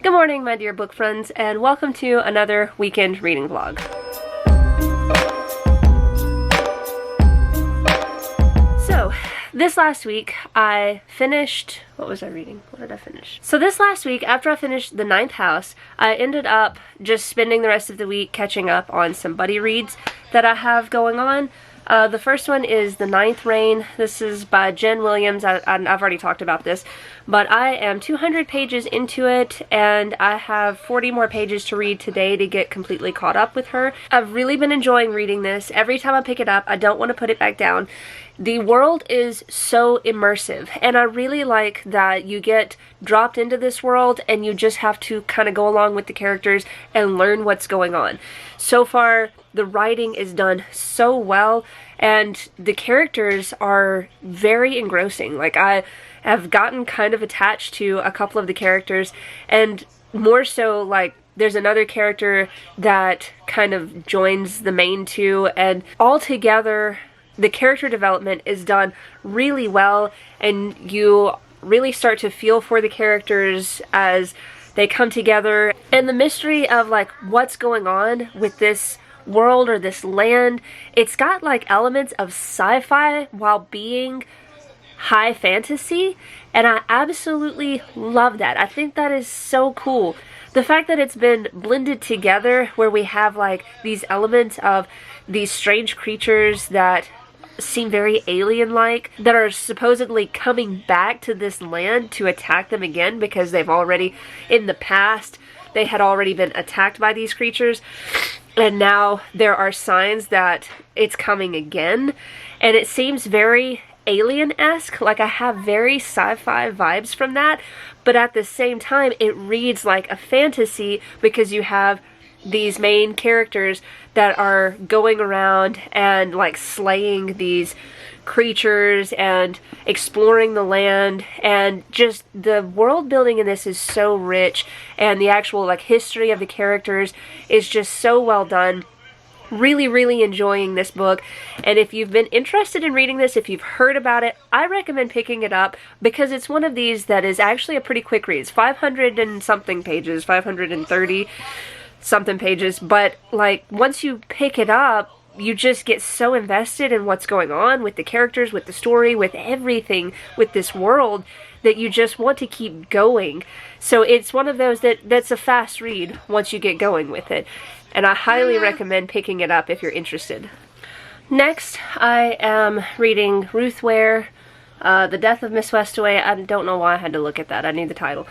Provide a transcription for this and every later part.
Good morning, my dear book friends, and welcome to another weekend reading vlog. So, this last week I finished, what was I reading? What did I finish? So this last week, after I finished The Ninth House, I ended up just spending the rest of the week catching up on some buddy reads that I have going on. The first one is The Ninth Reign. This is by Jen Williams. I've already talked about this, but I am 200 pages into it, and I have 40 more pages to read today to get completely caught up with her. I've really been enjoying reading this. Every time I pick it up, I don't want to put it back down. The world is so immersive, and I really like that you get dropped into this world and you just have to kind of go along with the characters and learn what's going on. So far, the writing is done so well, and the characters are very engrossing. Like, I have gotten kind of attached to a couple of the characters, and more so, like, there's another character that kind of joins the main two, and all together the character development is done really well, and you really start to feel for the characters as they come together. And the mystery of, like, what's going on with this world or this land, it's got like elements of sci-fi while being high fantasy, and I absolutely love that. I think that is so cool. The fact that it's been blended together where we have like these elements of these strange creatures that seem very alien-like, that are supposedly coming back to this land to attack them again because they've already, in the past, they had already been attacked by these creatures, and now there are signs that it's coming again, and it seems very alien-esque. Like, I have very sci-fi vibes from that, but at the same time it reads like a fantasy because you have these main characters that are going around and like slaying these creatures and exploring the land, and just the world building in this is so rich, and the actual like history of the characters is just so well done. Really enjoying this book, and if you've been interested in reading this, if you've heard about it, I recommend picking it up because it's one of these that is actually a pretty quick read. It's 500 and something pages, 530 something pages, but like once you pick it up, you just get so invested in what's going on with the characters, with the story, with everything, with this world, that you just want to keep going. So it's one of those that's a fast read once you get going with it, and I highly recommend picking it up if you're interested. Next, I am reading Ruth Ware, The Death of Miss Westaway. I don't know why I had to look at that. I need the title.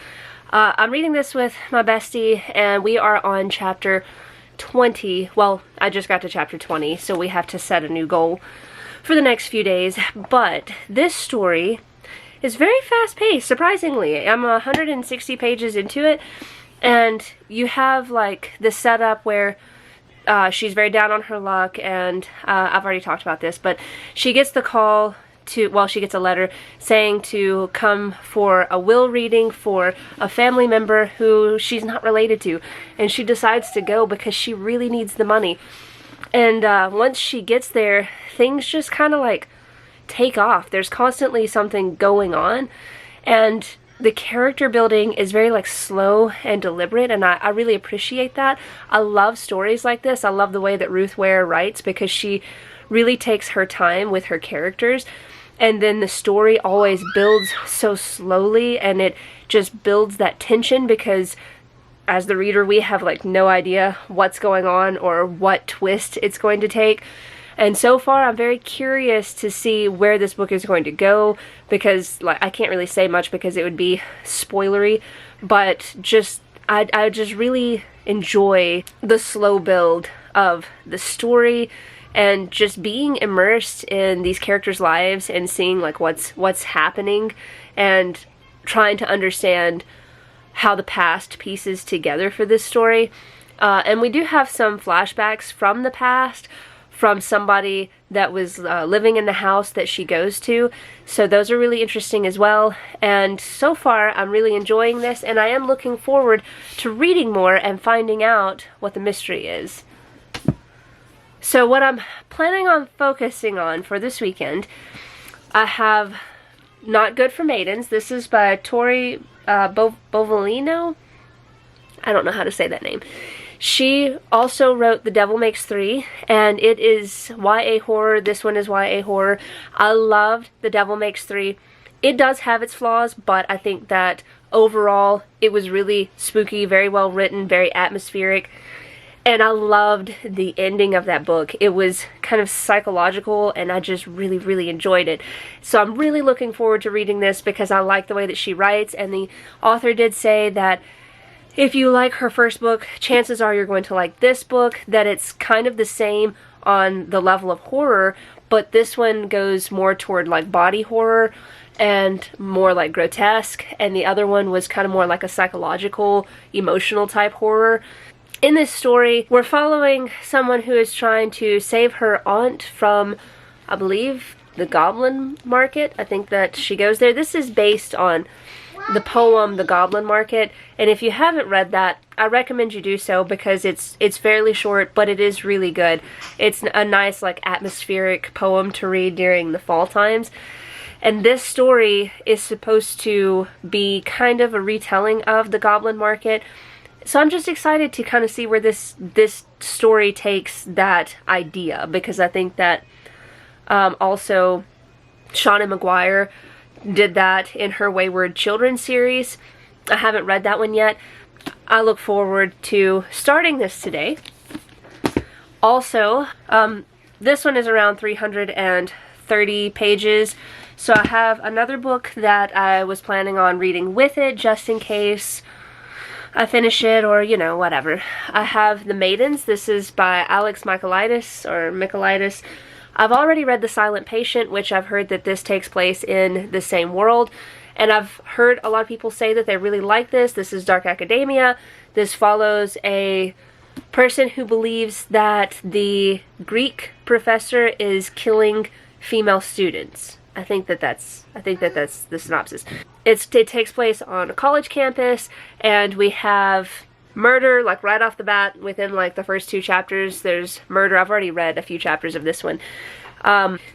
I'm reading this with my bestie, and we are on chapter 20. Well, I just got to chapter 20, so we have to set a new goal for the next few days. But this story is very fast-paced, surprisingly. I'm 160 pages into it, and you have like the setup where she's very down on her luck, and I've already talked about this, but she gets the call to, well, she gets a letter saying to come for a will reading for a family member who she's not related to, and she decides to go because she really needs the money. And once she gets there, things just kind of like take off. There's constantly something going on, and the character building is very like slow and deliberate, and I really appreciate that. I love stories like this. I love the way that Ruth Ware writes because she really takes her time with her characters, and then the story always builds so slowly, and it just builds that tension because as the reader we have like no idea what's going on or what twist it's going to take. And so far I'm very curious to see where this book is going to go, because like I can't really say much because it would be spoilery, but just I just really enjoy the slow build of the story and just being immersed in these characters' lives and seeing like what's happening and trying to understand how the past pieces together for this story. And we do have some flashbacks from the past, from somebody that was living in the house that she goes to, so those are really interesting as well. And so far I'm really enjoying this, and I am looking forward to reading more and finding out what the mystery is. So what I'm planning on focusing on for this weekend, I have Not Good for Maidens. This is by Tori Beauvolino. I don't know how to say that name. She also wrote The Devil Makes Three, and it is YA horror. This one is YA horror. I loved The Devil Makes Three. It does have its flaws, but I think that overall it was really spooky, very well written, very atmospheric. And I loved the ending of that book. It was kind of psychological, and I just really, really enjoyed it. So I'm really looking forward to reading this because I like the way that she writes, and the author did say that if you like her first book, chances are you're going to like this book, that it's kind of the same on the level of horror, but this one goes more toward like body horror and more like grotesque, and the other one was kind of more like a psychological, emotional type horror. In this story, we're following someone who is trying to save her aunt from, I believe, the Goblin Market. I think that she goes there. This is based on the poem The Goblin Market, and if you haven't read that, I recommend you do so because it's fairly short, but it is really good. It's a nice like atmospheric poem to read during the fall times. And this story is supposed to be kind of a retelling of the Goblin Market. So I'm just excited to kind of see where this story takes that idea, because I think that also Shauna Maguire did that in her Wayward Children series. I haven't read that one yet. I look forward to starting this today. Also, this one is around 330 pages, so I have another book that I was planning on reading with it just in case I finish it, or, you know, whatever. I have The Maidens. This is by Alex Michaelides. I've already read The Silent Patient, which I've heard that this takes place in the same world. And I've heard a lot of people say that they really like this. This is dark academia. This follows a person who believes that the Greek professor is killing female students. I think that that's the synopsis. It takes place on a college campus, and we have murder, like right off the bat. Within like the first 2 chapters, there's murder. I've already read a few chapters of this one.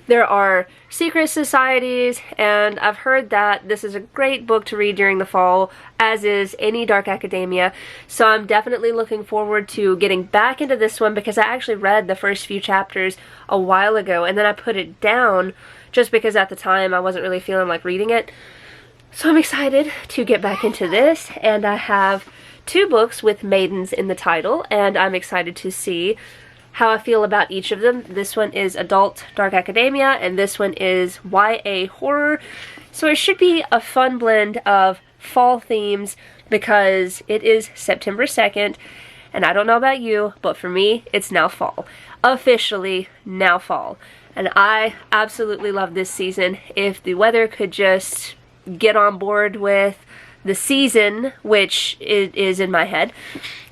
There are secret societies, and I've heard that this is a great book to read during the fall, as is any dark academia. So I'm definitely looking forward to getting back into this one, because I actually read the first few chapters a while ago, and then I put it down just because at the time I wasn't really feeling like reading it. So I'm excited to get back into this, and I have 2 books with Maidens in the title, and I'm excited to see how I feel about each of them. This one is adult dark academia, and this one is YA horror. So it should be a fun blend of fall themes, because it is September 2nd, and I don't know about you, but for me, it's now fall. Officially now fall. And I absolutely love this season. If the weather could just get on board with the season, which is in my head,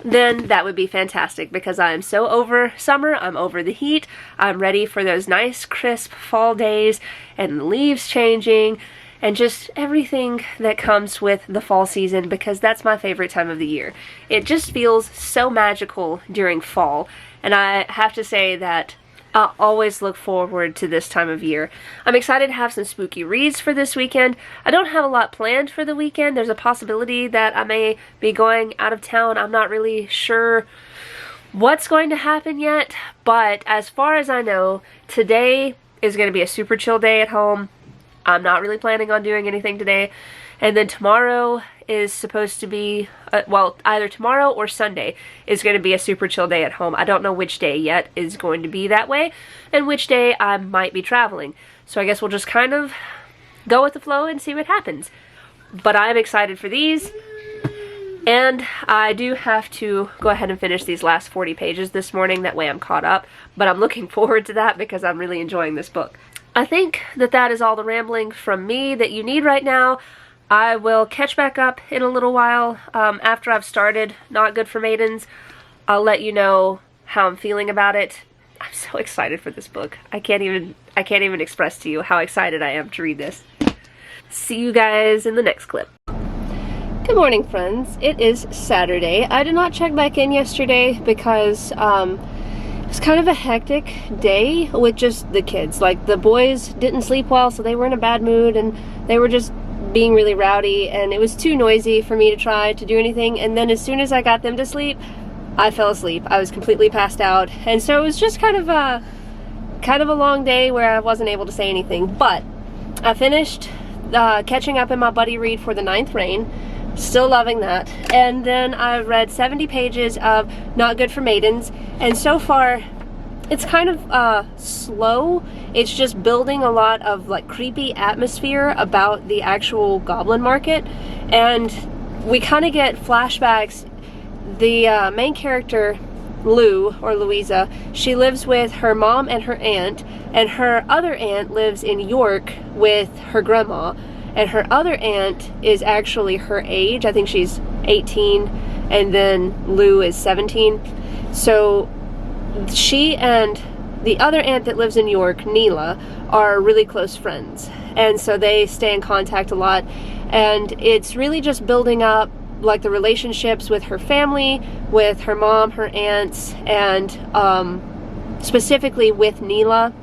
then that would be fantastic, because I am so over summer. I'm over the heat. I'm ready for those nice crisp fall days and the leaves changing and just everything that comes with the fall season, because that's my favorite time of the year. It just feels so magical during fall, and I have to say that I always look forward to this time of year. I'm excited to have some spooky reads for this weekend. I don't have a lot planned for the weekend. There's a possibility that I may be going out of town. I'm not really sure what's going to happen yet, but as far as I know, today is going to be a super chill day at home. I'm not really planning on doing anything today. And then tomorrow is supposed to be, well, either tomorrow or Sunday is going to be a super chill day at home. I don't know which day yet is going to be that way, and which day I might be traveling. So I guess we'll just kind of go with the flow and see what happens. But I'm excited for these, and I do have to go ahead and finish these last 40 pages this morning. That way I'm caught up, but I'm looking forward to that because I'm really enjoying this book. I think that that is all the rambling from me that you need right now. I will catch back up in a little while after I've started Not Good for Maidens. I'll let you know how I'm feeling about it. I'm so excited for this book. I can't even express to you how excited I am to read this. See you guys in the next clip. Good morning, friends. It is Saturday. I did not check back in yesterday because it was kind of a hectic day with just the kids. Like, the boys didn't sleep well, so they were in a bad mood, and they were just being really rowdy, and it was too noisy for me to try to do anything. And then as soon as I got them to sleep, I fell asleep. I was completely passed out, and so it was just kind of a long day where I wasn't able to say anything. But I finished catching up in my buddy read for the 9th Reign. Still loving that. And then I read 70 pages of Not Good for Maidens, and so far it's kind of slow. It's just building a lot of like creepy atmosphere about the actual goblin market, and we kind of get flashbacks. The main character, Lou, or Louisa, she lives with her mom and her aunt, and her other aunt lives in York with her grandma, and her other aunt is actually her age. I think she's 18, and then Lou is 17. So she and the other aunt that lives in York, Neela, are really close friends, and so they stay in contact a lot, and it's really just building up like the relationships with her family, with her mom, her aunts, and specifically with Neela,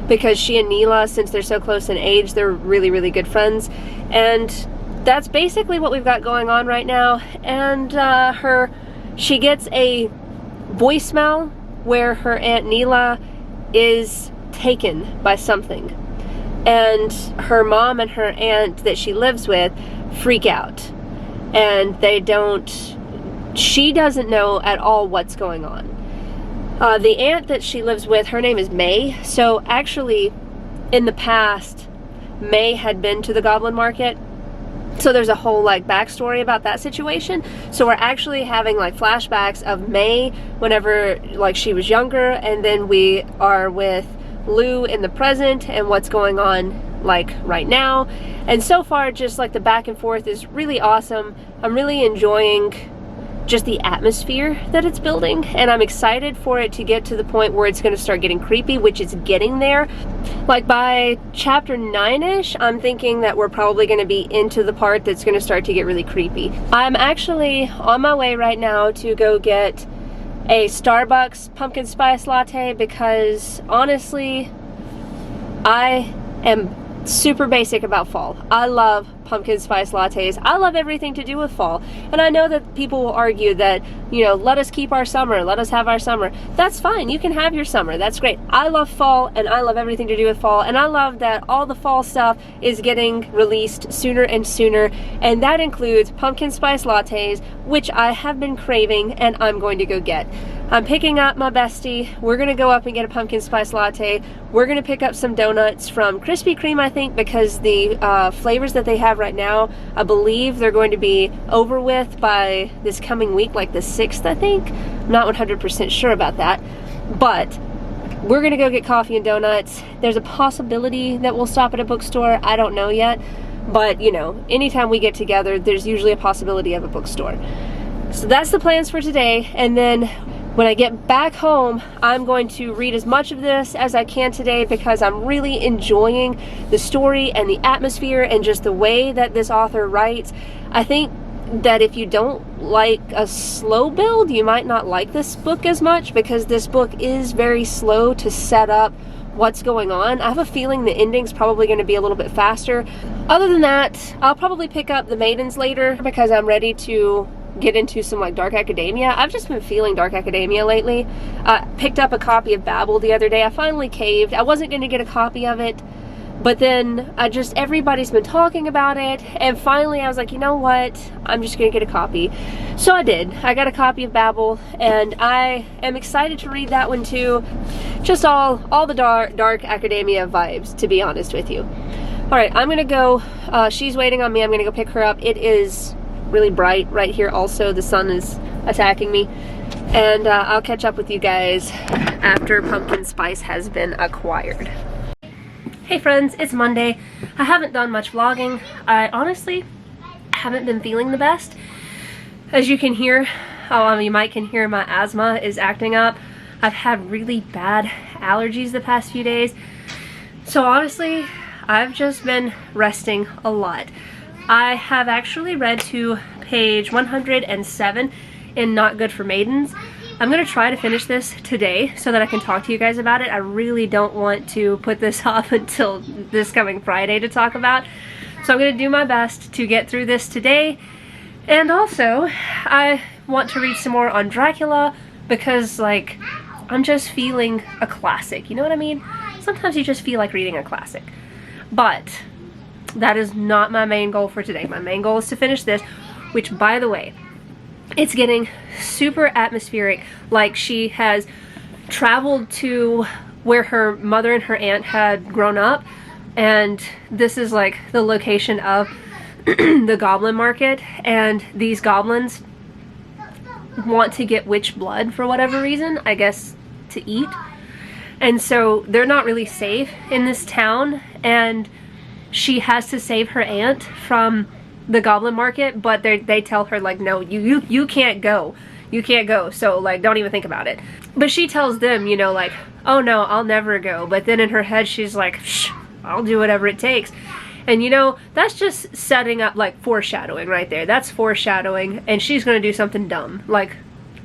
because she and Neela, since they're so close in age, they're really, really good friends. And that's basically what we've got going on right now. And she gets a voicemail where her Aunt Neela is taken by something, and her mom and her aunt that she lives with freak out, and she doesn't know at all what's going on. The aunt that she lives with, her name is May. So actually, in the past, May had been to the goblin market. So there's a whole like backstory about that situation. So we're actually having like flashbacks of May whenever like she was younger, and then we are with Lou in the present and what's going on like right now. And so far, just like the back and forth is really awesome. I'm really enjoying just the atmosphere that it's building, and I'm excited for it to get to the point where it's going to start getting creepy, which it's getting there. Like by chapter 9-ish, I'm thinking that we're probably going to be into the part that's going to start to get really creepy. I'm actually on my way right now to go get a Starbucks pumpkin spice latte, because honestly, I am super basic about fall. I love pumpkin spice lattes. I love everything to do with fall. And I know that people will argue that, you know, let us keep our summer, let us have our summer. That's fine. You can have your summer. That's great. I love fall, and I love everything to do with fall. And I love that all the fall stuff is getting released sooner and sooner. And that includes pumpkin spice lattes, which I have been craving and I'm going to go get. I'm picking up my bestie. We're gonna go up and get a pumpkin spice latte. We're gonna pick up some donuts from Krispy Kreme, I think, because the flavors that they have right now, I believe they're going to be over with by this coming week, like the 6th, I think. I'm not 100% sure about that, but we're gonna go get coffee and donuts. There's a possibility that we'll stop at a bookstore. I don't know yet, but you know, anytime we get together, there's usually a possibility of a bookstore. So that's the plans for today, and then when I get back home, I'm going to read as much of this as I can today, because I'm really enjoying the story and the atmosphere and just the way that this author writes. I think that if you don't like a slow build, you might not like this book as much, because this book is very slow to set up what's going on. I have a feeling the ending's probably going to be a little bit faster. Other than that, I'll probably pick up the Maidens later, because I'm ready to get into some like dark academia. I've just been feeling dark academia lately. Picked up a copy of Babel the other day. I finally caved. I wasn't going to get a copy of it, but then everybody's been talking about it, and finally I was like, you know what, I'm just going to get a copy. So I did. I got a copy of Babel, and I am excited to read that one too. Just all the dark academia vibes, to be honest with you. Alright, I'm gonna go. She's waiting on me. I'm gonna go pick her up. It is really bright right here also. The sun is attacking me, and I'll catch up with you guys after pumpkin spice has been acquired. Hey friends, it's Monday. I haven't done much vlogging. I honestly haven't been feeling the best. As you can hear, you might can hear, my asthma is acting up. I've had really bad allergies the past few days. So honestly, I've just been resting a lot. I have actually read to page 107 in Not Good for Maidens. I'm going to try to finish this today so that I can talk to you guys about it. I really don't want to put this off until this coming Friday to talk about, So I'm gonna do my best to get through this today. And also, I want to read some more on Dracula because, like, I'm just feeling a classic. You know what I mean? Sometimes you just feel like reading a classic. But that is not my main goal for today. My main goal is to finish this, which, by the way, it's getting super atmospheric. Like, she has traveled to where her mother and her aunt had grown up, and this is like the location of the goblin market, and these goblins want to get witch blood for whatever reason, I guess to eat. And so they're not really safe in this town, and she has to save her aunt from the goblin market, but they tell her, like, no, you can't go. You can't go, so, like, don't even think about it. But she tells them, you know, like, oh no, I'll never go. But then in her head, she's like, shh, I'll do whatever it takes. And, you know, that's just setting up, like, foreshadowing right there. That's foreshadowing, and she's gonna do something dumb. Like,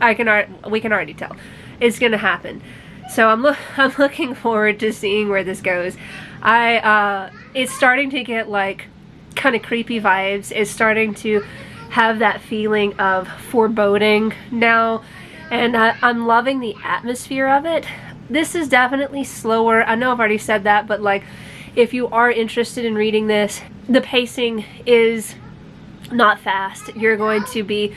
we can already tell. It's gonna happen. So I'm looking forward to seeing where this goes. It's starting to get, like, kind of creepy vibes. It's starting to have that feeling of foreboding now, and I'm loving the atmosphere of it. This is definitely slower. I know I've already said that, but, like, if you are interested in reading this, the pacing is not fast. You're going to be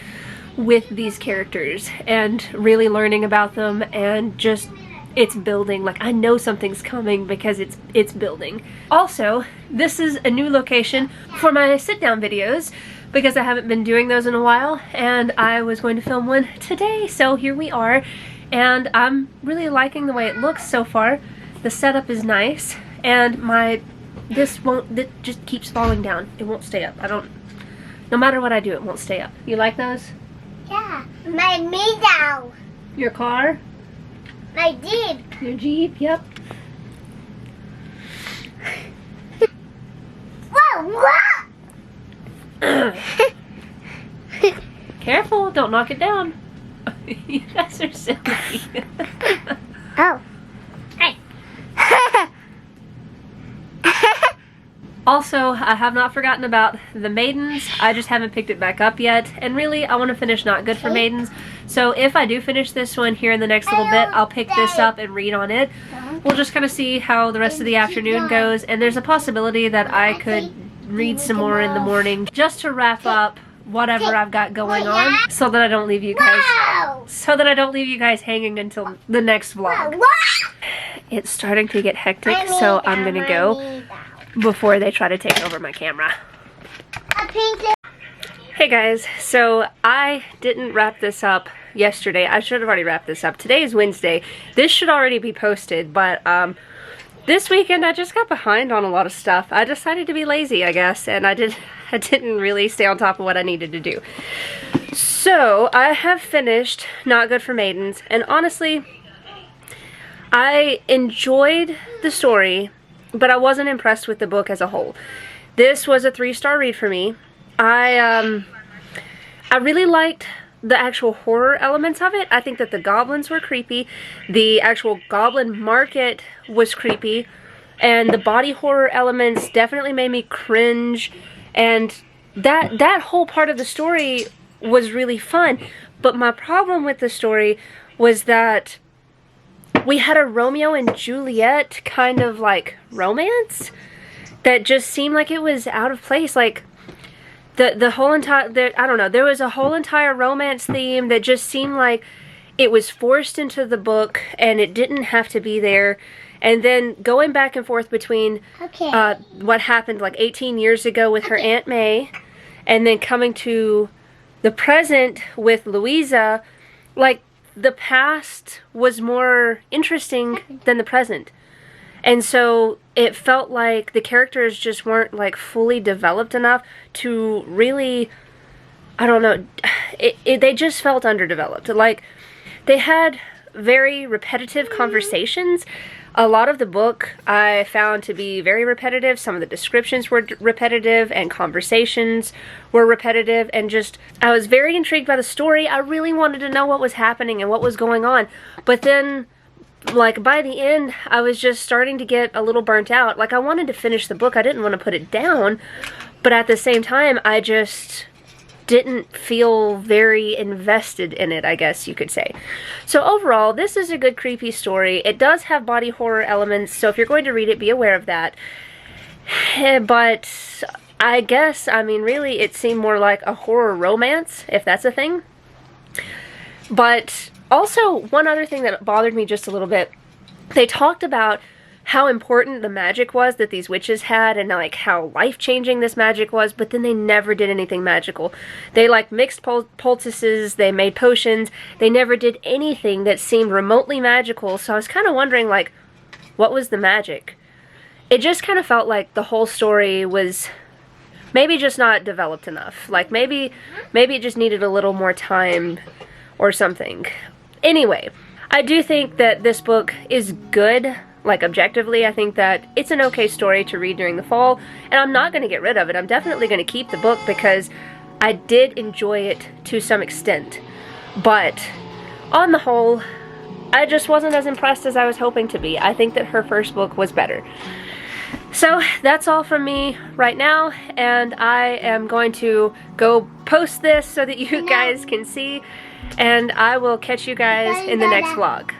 with these characters and really learning about them, and just, it's building. Like, I know something's coming because it's building. Also, this is a new location for my sit-down videos because I haven't been doing those in a while, and I was going to film one today, so here we are. And I'm really liking the way it looks so far. The setup is nice, and this just keeps falling down. It won't stay up. No matter what I do, it won't stay up. You like those? Yeah, my down. Your car? My Jeep. Your Jeep, yep. Whoa, what? Careful, don't knock it down. You guys are silly. Oh. Hey. Also, I have not forgotten about the Maidens. I just haven't picked it back up yet. And really, I want to finish Not Good for Maidens. So if I do finish this one here in the next little bit, I'll pick this up and read on it. We'll just kind of see how the rest of the afternoon goes. And there's a possibility that I could read some more in the morning just to wrap up whatever I've got going on, so that I don't leave you guys hanging until the next vlog. It's starting to get hectic, so I'm gonna go before they try to take over my camera. Hey guys, so I didn't wrap this up yesterday. I should have already wrapped this up. Today is Wednesday. This should already be posted, but this weekend I just got behind on a lot of stuff. I decided to be lazy, I guess, and I didn't really stay on top of what I needed to do. So I have finished Not Good for Maidens, and honestly, I enjoyed the story, but I wasn't impressed with the book as a whole. This was a 3-star read for me. I really liked the actual horror elements of it. I think that the goblins were creepy. The actual goblin market was creepy. And the body horror elements definitely made me cringe. And that whole part of the story was really fun. But my problem with the story was that we had a Romeo and Juliet kind of, like, romance that just seemed like it was out of place. Like, the whole entire, I don't know, there was a whole entire romance theme that just seemed like it was forced into the book and it didn't have to be there. And then going back and forth between what happened like 18 years ago with her Aunt May, and then coming to the present with Louisa, like, the past was more interesting than the present. And so it felt like the characters just weren't, like, fully developed enough to really, I don't know, they just felt underdeveloped. Like, they had very repetitive conversations. A lot of the book I found to be very repetitive. Some of the descriptions were repetitive, and conversations were repetitive, and just, I was very intrigued by the story. I really wanted to know what was happening and what was going on. But then, like, by the end, I was just starting to get a little burnt out. Like, I wanted to finish the book. I didn't want to put it down. But at the same time, I just didn't feel very invested in it, I guess you could say. So overall, this is a good creepy story. It does have body horror elements, so if you're going to read it, be aware of that. But I guess, I mean, really, it seemed more like a horror romance, if that's a thing. But also, one other thing that bothered me just a little bit, they talked about how important the magic was that these witches had and like how life-changing this magic was, but then they never did anything magical. They like mixed poultices, they made potions, they never did anything that seemed remotely magical, so I was kind of wondering like, what was the magic? It just kind of felt like the whole story was maybe just not developed enough. Like maybe it just needed a little more time or something. Anyway, I do think that this book is good. Like, objectively, I think that it's an okay story to read during the fall, and I'm not going to get rid of it. I'm definitely going to keep the book because I did enjoy it to some extent. But, on the whole, I just wasn't as impressed as I was hoping to be. I think that her first book was better. So, that's all from me right now, and I am going to go post this so that you guys can see, and I will catch you guys in the next vlog.